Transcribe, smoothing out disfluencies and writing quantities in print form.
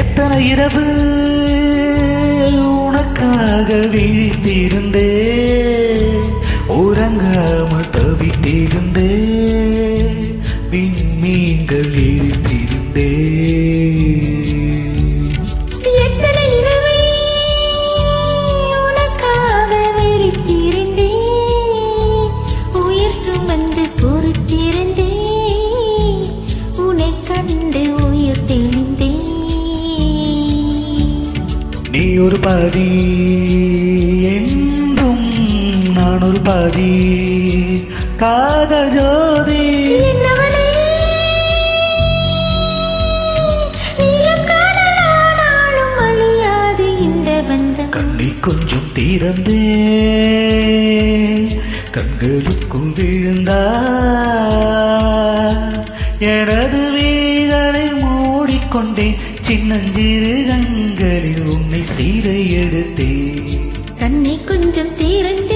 எத்தனை இரவு உனக்காக விழித்திருந்தே, உறங்காமல் தவித்திருந்தே, விண்மீன்கள் இழுத்திருந்தே. எத்தனை இரவு உனக்காக விழித்திருந்தே, உயிர் சுமந்து பொறுத்திருந்தே, உன்னை கண்டு உயிர் தெளிந்தே. நீ ஒரு பாதி என்றும் நான் ஒரு பாதி, காதல் ஜோதி என்னவனே நீலம் காணலானாலும் அழியாது இந்த பந்தம். கண்ணில் கொஞ்சம் தீரந்தே கண்களுக்குள் விழுந்தா, எனது வீரனை மூடிக்கொண்டேன், சின்னஞ்சிறு கண்களில் உன்னை சீரை எடுத்தேன். கண்ணை கொஞ்சம் தீரந்தே